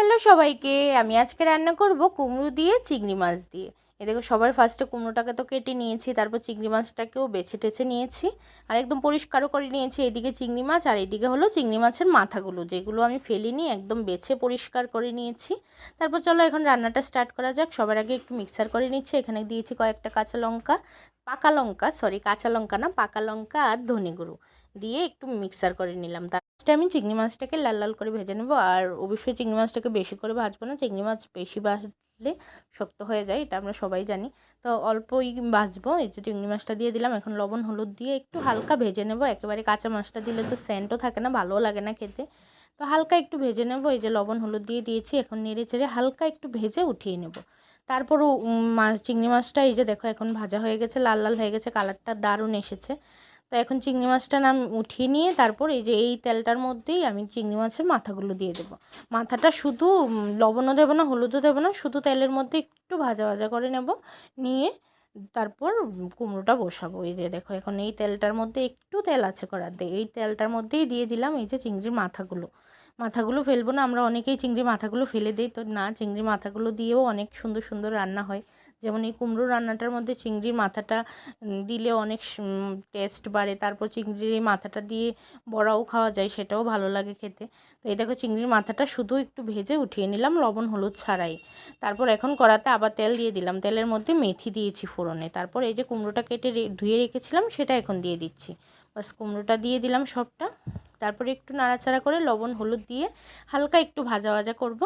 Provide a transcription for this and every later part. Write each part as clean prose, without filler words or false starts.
Hello সবাইকে, আমি আজকে রান্না করব কুমড়ো দিয়ে চিংড়ি মাছ দিয়ে। এ দেখো, সবার ফার্স্টে কুমড়োটাকে তো কেটে নিয়েছি, তারপর চিংড়ি মাছটাকেও বেছে টেছে নিয়েছি আর একদম পরিষ্কারও করে নিয়েছি। এদিকে চিংড়ি মাছ আর এদিকে হলো চিংড়ি মাছের মাথাগুলো, যেগুলো আমি ফেলিনি, একদম বেছে পরিষ্কার করে নিয়েছি। তারপর চলো এখন রান্নাটা স্টার্ট করা যাক। সবার আগে একটু মিক্সার করে নিচ্ছি। এখানে দিয়েছি কয়েকটা কাঁচা লঙ্কা, পাকা লঙ্কা, সরি কাঁচা লঙ্কা না, পাকা লঙ্কা আর ধনে গুঁড়ো দিয়ে একটু মিক্সার করে নিলাম। আমি চিংড়ি মাছটাকে লাল লাল করে ভেজে নেব। আর অবশ্যই চিংড়ি মাছটাকে বেশি করে ভাজবো না, চিংড়ি মাছ বেশি ভাজলে শক্ত হয়ে যায়, এটা আমরা সবাই জানি। তো অল্পই ভাজবো। এই যে চিংড়ি মাছটা দিয়ে দিলাম, এখন লবণ হলুদ দিয়ে একটু হালকা ভেজে নেব। একেবারে কাঁচা মাছটা দিলে তো সেন্টও থাকে না, ভালোও লাগে না খেতে। তো হালকা একটু ভেজে নেব। এই যে লবণ হলুদ দিয়ে দিয়েছি, এখন নেড়ে চেড়ে হালকা একটু ভেজে উঠিয়ে নেব। তারপরও চিংড়ি মাছটা এই যে দেখো এখন ভাজা হয়ে গেছে, লাল লাল হয়ে গেছে, কালারটা দারুণ এসেছে। তো এখন চিংড়ি মাছটা উঠিয়ে নিয়ে তারপর এই যে এই তেলটার মধ্যেই আমি চিংড়ি মাছের মাথাগুলো দিয়ে দেবো। মাথাটা শুধু লবণও দেবো না, হলুদও দেবো না, শুধু তেলের মধ্যে একটু ভাজা ভাজা করে নেব। নিয়ে তারপর কুমড়োটা বসাবো। এই যে দেখো এখন এই তেলটার মধ্যে একটু তেল আছে করার দিয়ে এই তেলটার মধ্যেই দিয়ে দিলাম এই যে চিংড়ির মাথাগুলো ফেলবো না, আমরা অনেকেই চিংড়ি মাথাগুলো ফেলে দিই, তো না, চিংড়ি মাথাগুলো দিয়েও অনেক সুন্দর সুন্দর রান্না হয়। যেমন এই কুমড়ো রান্নাটার মধ্যে চিংড়ির মাথাটা দিলে অনেক টেস্ট বাড়ে। তারপর চিংড়ির মাথাটা দিয়ে বড়াও খাওয়া যায়, সেটাও ভালো লাগে খেতে। তো এই দেখো চিংড়ির মাথাটা শুধু একটু ভেজে উঠিয়ে নিলাম লবণ হলুদ ছাড়াই। তারপর এখন কড়াতে আবার তেল দিয়ে দিলাম, তেলের মধ্যে মেথি দিয়েছি ফোড়নে। তারপর এই যে কুমড়োটা কেটে ধুয়ে রেখেছিলাম সেটা এখন দিয়ে দিচ্ছি। বাস কুমড়োটা দিয়ে দিলাম সবটা। তারপরে একটু নাড়াচাড়া করে লবণ হলুদ দিয়ে হালকা একটু ভাজা ভাজা করব।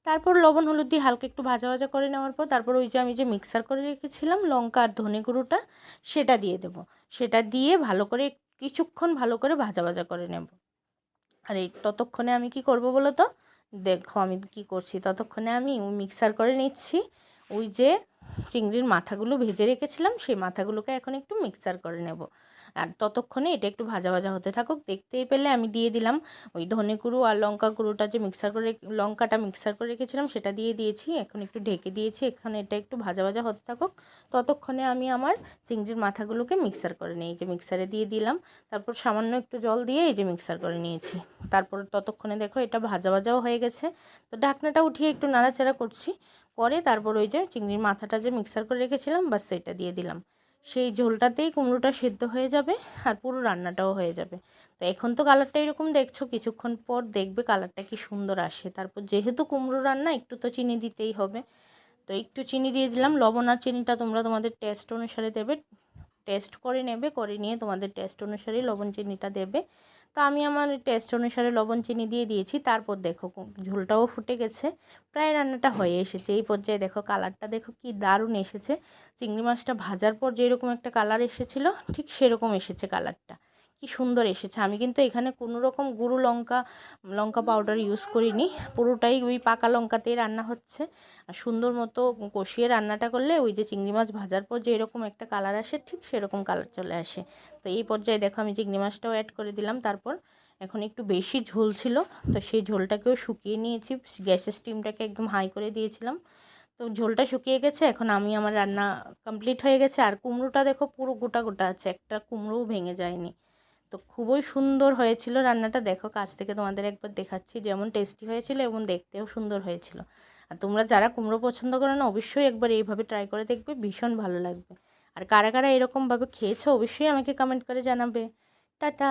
তারপর লবণ হলুদ দিয়ে হালকা একটু ভাজা ভাজা করে নেওয়ার পর তারপর ওই যে আমি যে মিক্সার করে রেখেছিলাম লঙ্কা আর ধনে গুঁড়োটা, সেটা দিয়ে দেবো। সেটা দিয়ে ভালো করে কিছুক্ষণ ভালো করে ভাজা ভাজা করে নেব। আর এই ততক্ষণে আমি কি করব বলো তো? দেখো আমি কি করছি, ততক্ষণে আমি মিক্সার করে নিচ্ছি ওই যে চিংড়ির মাথাগুলো ভেজে রেখেছিলাম, সেই মাথাগুলোকে এখন একটু মিক্সার করে নেব। আর ততক্ষণে এটা একটু ভাজা ভাজা হতে থাকুক। দেখতেই পেলে আমি দিয়ে দিলাম ওই ধনে গুঁড়ো আর লঙ্কা গুঁড়োটা যে লঙ্কাটা মিক্সার করে রেখেছিলাম সেটা দিয়ে দিয়েছি। এখন একটু ঢেকে দিয়েছি, এখন এটা একটু ভাজা ভাজা হতে থাকুক। ততক্ষণে আমি আমার চিংড়ির মাথাগুলোকে মিক্সার করে নিই, এই যে মিক্সারে দিয়ে দিলাম। তারপর সামান্য একটু জল দিয়ে এই যে মিক্সার করে নিয়েছি। তারপর ততক্ষণে দেখো এটা ভাজা ভাজাও হয়ে গেছে। তো ঢাকনাটা উঠিয়ে একটু নাড়াচাড়া করছি, করে তারপর ওই যে চিংড়ির মাথাটা যে মিক্সার করে রেখেছিলাম বাস সেটা দিয়ে দিলাম। সেই ঝোলটাতেই কুমড়োটা সেদ্ধ হয়ে যাবে আর পুরো রান্নাটাও হয়ে যাবে। তো এখন তো কালারটা এরকম দেখছো, কিছুক্ষণ পর দেখবে কালারটা কি সুন্দর আসে। তারপর যেহেতু কুমড়ো রান্না একটু তো চিনি দিতেই হবে, তো একটু চিনি দিয়ে দিলাম। লবণ আর চিনিটা তোমরা তোমাদের টেস্ট অনুসারে দেবে, টেস্ট করে নেবে, করে নিয়ে তোমাদের টেস্ট অনুসারে লবণ চিনিটা দেবে। তো আমি আমার টেস্ট অনুসারে লবণ চিনি দিয়ে দিয়েছি। তারপর দেখো ঝোলটাও ফুটে গেছে, প্রায় রান্নাটা হয়ে এসেছে। এই পর্যায়ে দেখো কালারটা দেখো কি দারুণ এসেছে। চিংড়ি মাছটা ভাজার পর যেরকম একটা কালার এসেছিলো ঠিক সেরকম এসেছে কালারটা, কি সুন্দর এসেছে। আমি কিন্তু এখানে কোনো রকম গুঁড়ো লঙ্কা পাউডার ইউজ করিনি, পুরোটাই ওই পাকা লঙ্কাতেই রান্না হচ্ছে। আর সুন্দর মতো কষিয়ে রান্নাটা করলে ওই যে চিংড়ি মাছ ভাজার পর যে এরকম একটা কালার আসে ঠিক সেরকম কালার চলে আসে। তো এই পর্যায়ে দেখো আমি চিংড়ি মাছটাও অ্যাড করে দিলাম। তারপর এখন একটু বেশি ঝোল ছিল, তো সেই ঝোলটাকেও শুকিয়ে নিয়েছি, গ্যাসের স্টিমটাকে একদম হাই করে দিয়েছিলাম। তো ঝোলটা শুকিয়ে গেছে, এখন আমি আমার রান্না কমপ্লিট হয়ে গেছে। আর কুমড়োটা দেখো পুরো গোটা গোটা আছে, একটা কুমড়োও ভেঙে যায়নি। তো খুবই সুন্দর হয়েছিল রান্নাটা, দেখো কাছ থেকে তোমাদের একবার দেখাচ্ছি, যেমন টেস্টি হয়েছিল এবং দেখতেও সুন্দর হয়েছিল। আর তোমরা যারা কুমড়ো পছন্দ করো না অবশ্যই একবার এইভাবে ট্রাই করে দেখবে, ভীষণ ভালো লাগবে। আর কারা কারা এরকমভাবে খেয়েছো অবশ্যই আমাকে কমেন্ট করে জানাবে। টাটা।